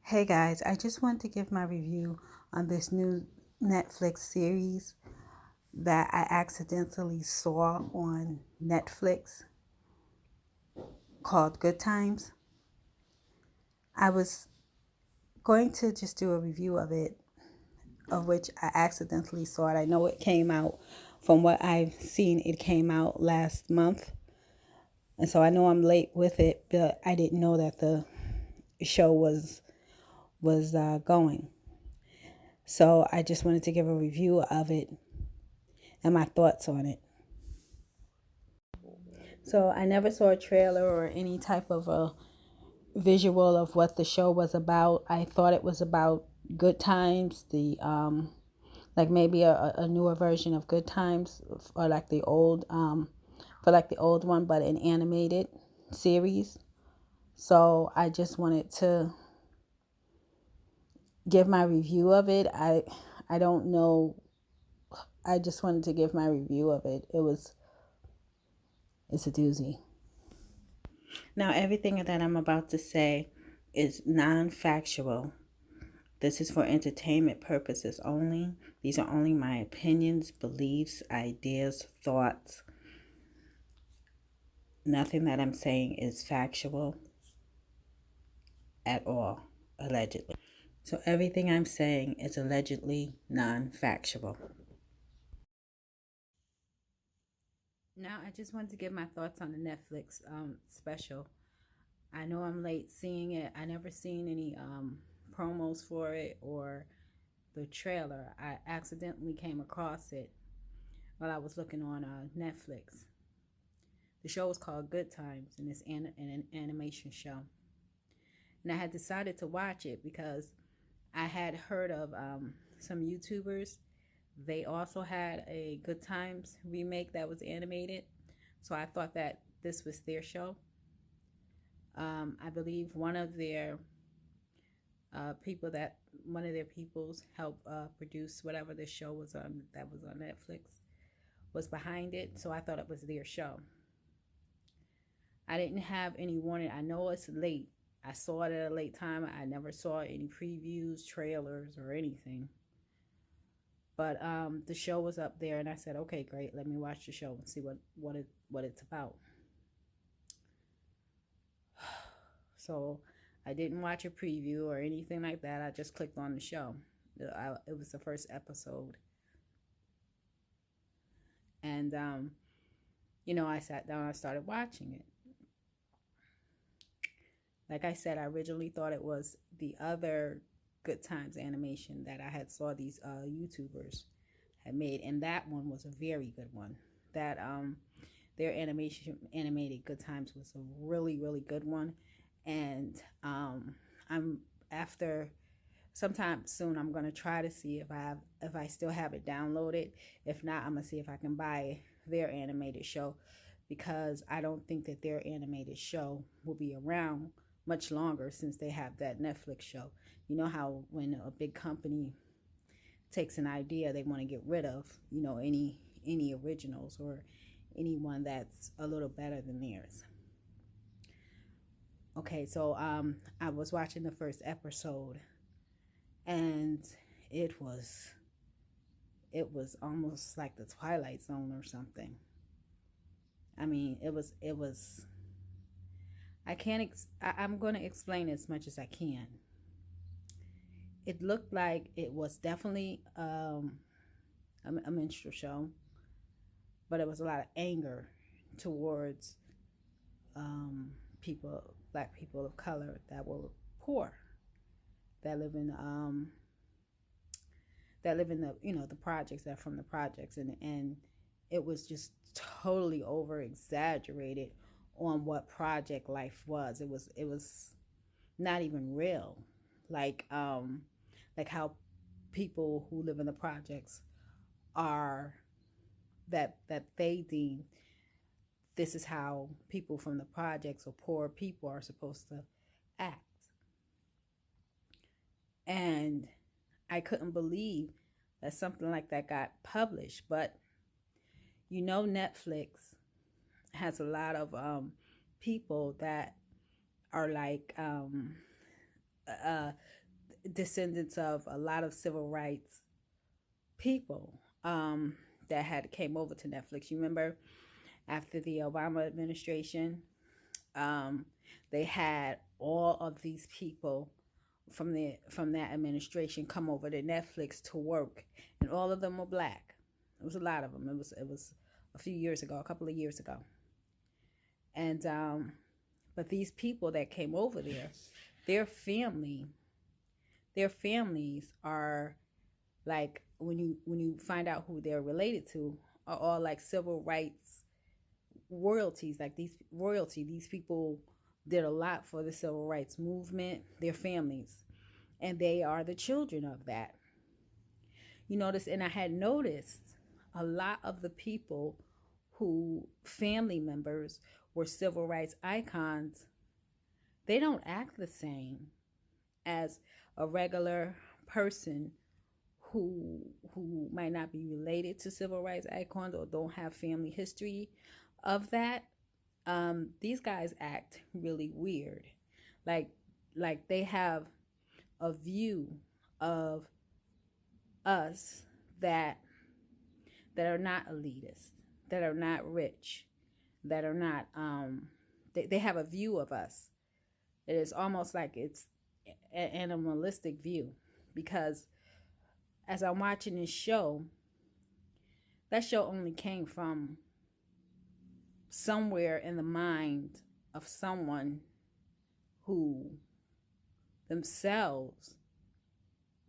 Hey guys, I just want to give my review on this new Netflix series that I accidentally saw on Netflix called Good Times. I was going to just do a review of it, of which I accidentally saw it. I know it came out, from what I've seen, it came out last month. And so I know I'm late with it, but I didn't know that the show was going. So I just wanted to give a review of it and my thoughts on it. So I never saw a trailer or any type of a visual of what the show was about. I thought it was about Good Times, the like maybe a newer version of Good Times, or like the old for like the old one, but an animated series. So I just wanted to give my review of it. I don't know. I just wanted to give my review of it. It's a doozy. Now, everything that I'm about to say is non-factual. This is for entertainment purposes only. These are only my opinions, beliefs, ideas, thoughts. Nothing that I'm saying is factual at all, allegedly. So everything I'm saying is allegedly non-factual. Now, I just wanted to give my thoughts on the Netflix special. I know I'm late seeing it. I never seen any promos for it or the trailer. I accidentally came across it while I was looking on Netflix. The show is called Good Times, and it's an animation show. And I had decided to watch it because I had heard of some YouTubers. They also had a Good Times remake that was animated. So I thought that this was their show. I believe one of their peoples helped produce whatever the show was on that was on Netflix, was behind it. So I thought it was their show. I didn't have any warning. I know it's late. I saw it at a late time. I never saw any previews, trailers, or anything. But the show was up there, and I said, "Okay, great. Let me watch the show and see what it's about." So I didn't watch a preview or anything like that. I just clicked on the show. It was the first episode, and I sat down. I started watching it. Like I said, I originally thought it was the other Good Times animation that I had saw these YouTubers had made, and that one was a very good one. That their animated Good Times was a really really good one, and I'm after sometime soon I'm gonna try to see if I still have it downloaded. If not, I'm gonna see if I can buy their animated show, because I don't think that their animated show will be around much longer, since they have that Netflix show. You know how when a big company takes an idea, they want to get rid of, any originals or anyone that's a little better than theirs. Okay, so I was watching the first episode, and it was almost like the Twilight Zone or something. I mean, it was I can't I'm going to explain as much as I can. It looked like it was definitely a minstrel show, but it was a lot of anger towards black people of color that were poor, that live in the the projects, that are from the projects, and it was just totally over exaggerated on what project life was. It was not even real, like how people who live in the projects are, that they deem this is how people from the projects or poor people are supposed to act. And I couldn't believe that something like that got published. But Netflix has a lot of people that are like descendants of a lot of civil rights people that had came over to Netflix. You remember after the Obama administration, um, they had all of these people from that administration come over to Netflix to work, and all of them were black. It was a lot of them. It was a few years ago, a couple of years ago, and but these people that came over there, their family, their families are like when you find out who they're related to, are all like civil rights royalties. Like these people did a lot for the civil rights movement, their families, and they are the children of that. You notice, and I had noticed a lot of the people who family members were civil rights icons, they don't act the same as a regular person who might not be related to civil rights icons or don't have family history of that. These guys act really weird, like they have a view of us that are not elitist, that are not rich, that are not they have a view of us. It is almost like it's an animalistic view, because as I'm watching this show, that show only came from somewhere in the mind of someone who themselves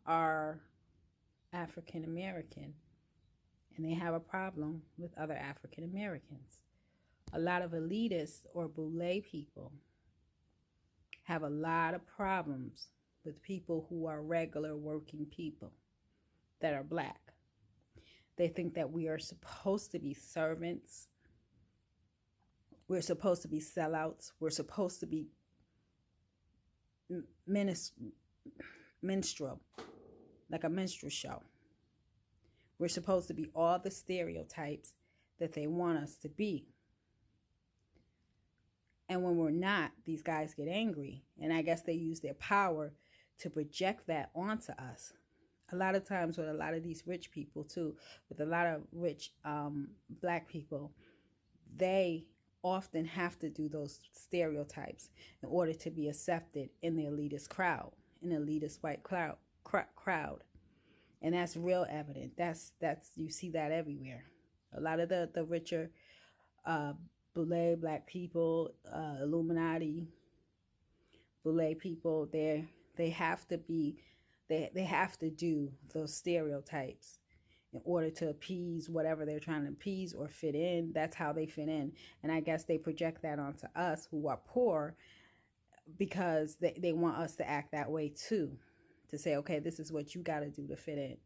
are African American, and they have a problem with other African Americans. A lot of elitists or boule people have a lot of problems with people who are regular working people that are black. They think that we are supposed to be servants. We're supposed to be sellouts. We're supposed to be minstrel, like a minstrel show. We're supposed to be all the stereotypes that they want us to be. And when we're not, these guys get angry. And I guess they use their power to project that onto us. A lot of times with a lot of these rich people too, with a lot of rich black people, they often have to do those stereotypes in order to be accepted in the elitist crowd, in the elitist white crowd. And that's real evident. That's you see that everywhere. A lot of the richer boule black people, Illuminati boule people, they have to be they have to do those stereotypes in order to appease whatever they're trying to appease or fit in. That's how they fit in. And I guess they project that onto us who are poor, because they want us to act that way too, to say, okay, this is what you got to do to fit in.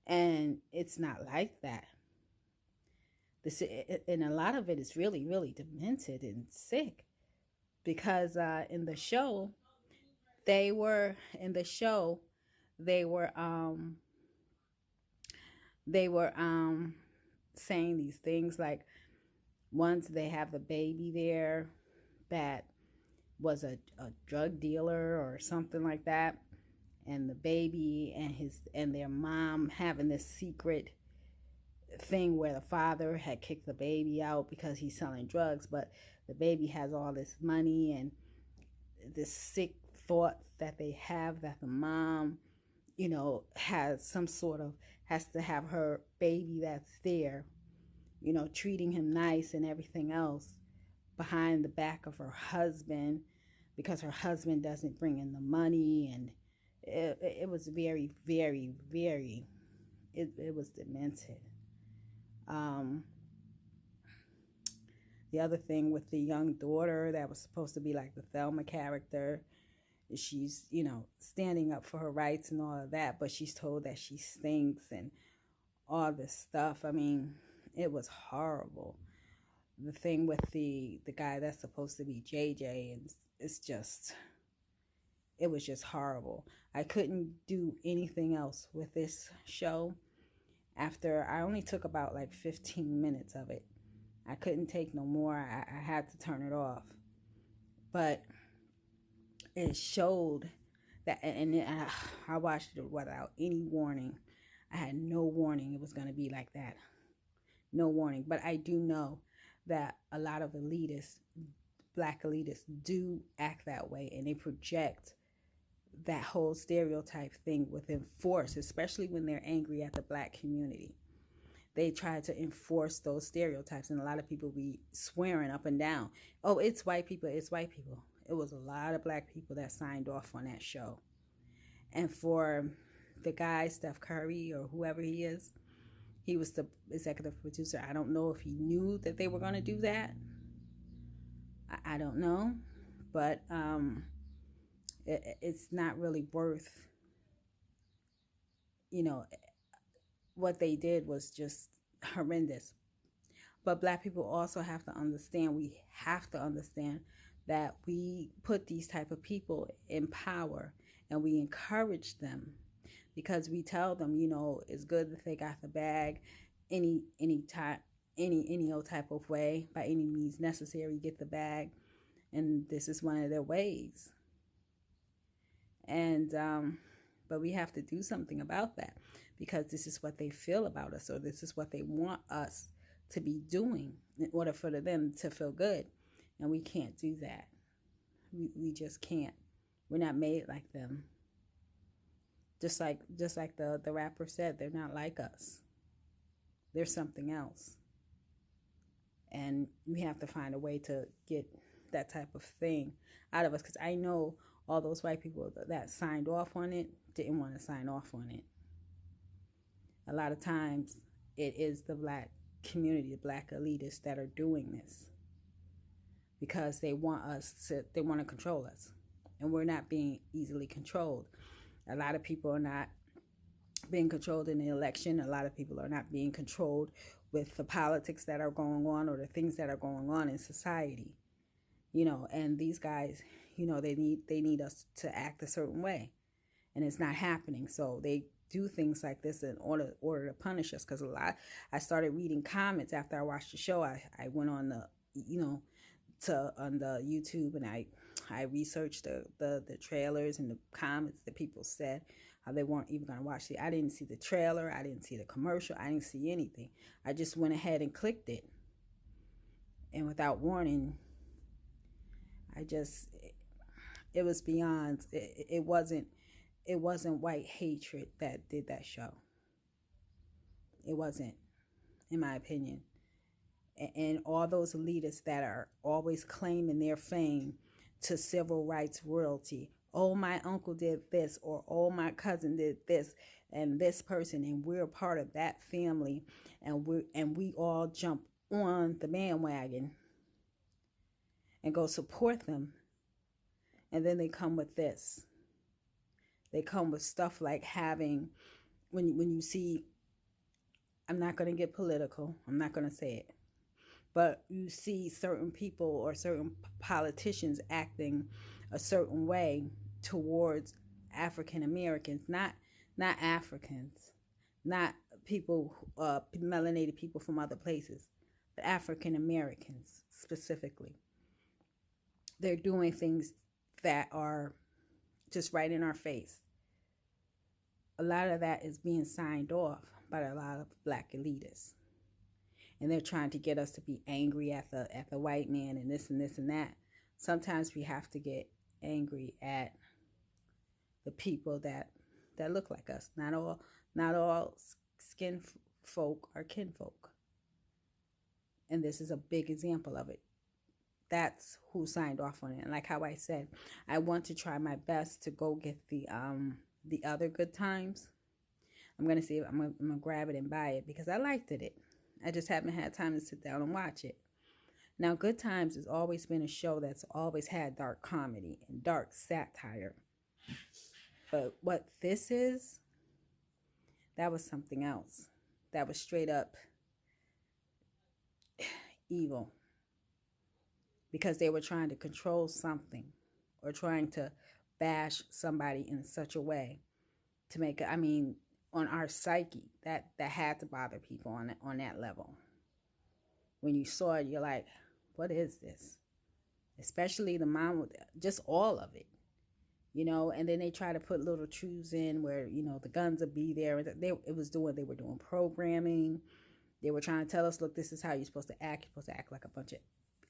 And it's not like that. And a lot of it is really, really demented and sick, because in the show, they were saying these things like, once they have the baby there that was a drug dealer or something like that, and the baby and their mom having this secret thing where the father had kicked the baby out because he's selling drugs, but the baby has all this money, and this sick thought that they have that the mom, has to have her baby that's there, treating him nice and everything else behind the back of her husband, because her husband doesn't bring in the money. And it was very, very, very, it was demented. The other thing with the young daughter that was supposed to be like the Thelma character, she's, standing up for her rights and all of that, but she's told that she stinks and all this stuff. I mean, it was horrible. The thing with the guy that's supposed to be JJ, and it was just horrible. I couldn't do anything else with this show. After I only took about like 15 minutes of it, I couldn't take no more. I had to turn it off. But it showed That and then I watched it without any warning. I had no warning it was going to be like that. No warning. But I do know that a lot of elitists, black elitists, do act that way, and they project that whole stereotype thing within force, especially when they're angry at the black community. They try to enforce those stereotypes, and a lot of people be swearing up and down, oh, it's white people, it's white people. It was a lot of black people that signed off on that show. And for the guy, Steph Curry, or whoever he is, he was the executive producer. I don't know if he knew that they were going to do that. I don't know. But it's not really worth, what they did was just horrendous. But black people also have to understand, we have to understand that we put these type of people in power, and we encourage them because we tell them, it's good that they got the bag any old type of way, by any means necessary, get the bag. And this is one of their ways. And but we have to do something about that, because this is what they feel about us, or this is what they want us to be doing in order for them to feel good. And we can't do that. We just can't. We're not made like them. Just like the rapper said, they're not like us. They're something else. And we have to find a way to get that type of thing out of us, because I know all those white people that signed off on it didn't want to sign off on it. A lot of times it is the black community, the black elitists, that are doing this because they want to control us, and we're not being easily controlled. A lot of people are not being controlled in the election. A lot of people are not being controlled with the politics that are going on, or the things that are going on in society. And these guys, they need us to act a certain way, and it's not happening. So they do things like this in order to punish us. Because I started reading comments after I watched the show. I went on on the YouTube, and I researched the trailers and the comments that people said how they weren't even going to watch it. I didn't see the trailer. I didn't see the commercial. I didn't see anything. I just went ahead and clicked it, and without warning, it was beyond. It wasn't white hatred that did that show. It wasn't, in my opinion. And all those elitists that are always claiming their fame to civil rights royalty. Oh, my uncle did this, or oh, my cousin did this, and this person, and we're a part of that family, and we all jump on the bandwagon and go support them. And then they come with this. They come with stuff like having, when you see, I'm not going to get political, I'm not going to say it, but you see certain people or certain politicians acting a certain way towards African Americans, not Africans, not people, melanated people from other places, but African Americans specifically. They're doing things that are just right in our face. A lot of that is being signed off by a lot of black elitists. And they're trying to get us to be angry at the white man and this and this and that. Sometimes we have to get angry at the people that look like us. Not all skin folk are kinfolk. And this is a big example of it. That's who signed off on it. And like how I said, I want to try my best to go get the other Good Times. I'm gonna see if I'm gonna grab it and buy it, because I liked it. I just haven't had time to sit down and watch it. Now, Good Times has always been a show that's always had dark comedy and dark satire. But what this is, that was something else. That was straight up evil. Because they were trying to control something, or trying to bash somebody in such a way to make it, on our psyche, that had to bother people on that level. When you saw it, you're like, what is this? Especially the mom, with just all of it. you know, and then they try to put little truths in where, you know, the guns would be there. They were doing programming. They were trying to tell us, look, this is how you're supposed to act. You're supposed to act like a bunch of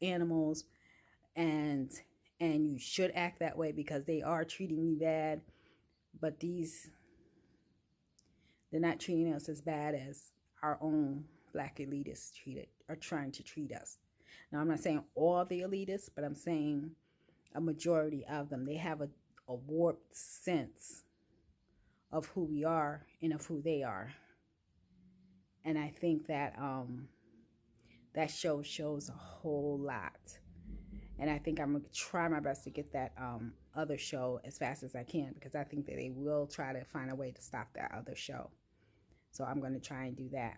animals, and you should act that way because they are treating you bad. But they're not treating us as bad as our own black elitists are trying to treat us. Now, I'm not saying all the elitists, but I'm saying a majority of them. They have a warped sense of who we are and of who they are. And I think that that shows a whole lot. And I think I'm going to try my best to get that other show as fast as I can, because I think that they will try to find a way to stop that other show. So I'm going to try and do that.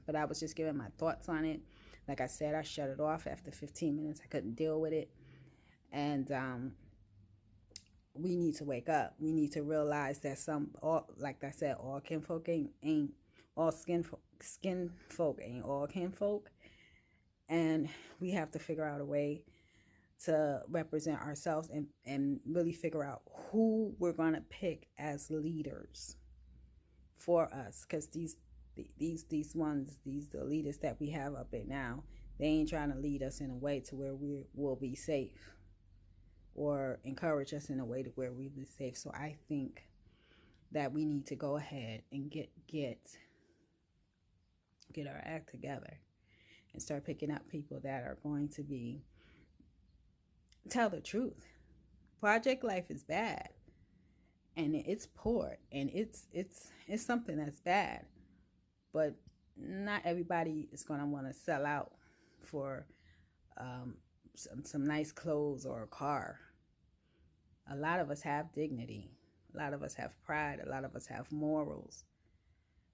But I was just giving my thoughts on it. Like I said, I shut it off after 15 minutes. I couldn't deal with it. And we need to wake up. We need to realize that like I said, all kinfolk ain't all skin folk ain't all kinfolk. And we have to figure out a way to represent ourselves and really figure out who we're going to pick as leaders for us. Because these elitists that we have up there now, they ain't trying to lead us in a way to where we will be safe, or encourage us in a way to where we'll be safe. So I think that we need to go ahead and get our act together and start picking up people that are going to tell the truth. Project Life is bad, and it's poor, and it's something that's bad, but not everybody is going to want to sell out for some nice clothes or a car. A lot of us have dignity. A lot of us have pride. A lot of us have morals.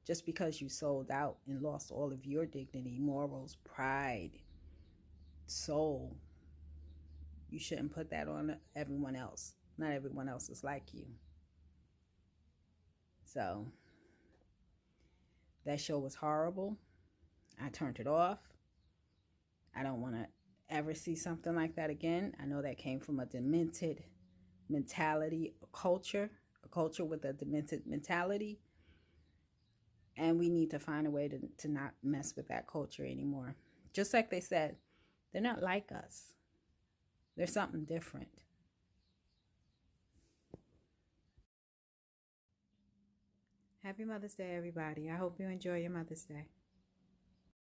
Just because you sold out and lost all of your dignity, morals, pride, soul, you shouldn't put that on everyone else. Not everyone else is like you. So that show was horrible. I turned it off. I don't want to ever see something like that again. I know that came from a demented mentality, a culture with a demented mentality. And we need to find a way to not mess with that culture anymore. Just like they said, they're not like us. There's something different. Happy Mother's Day, everybody. I hope you enjoy your Mother's Day.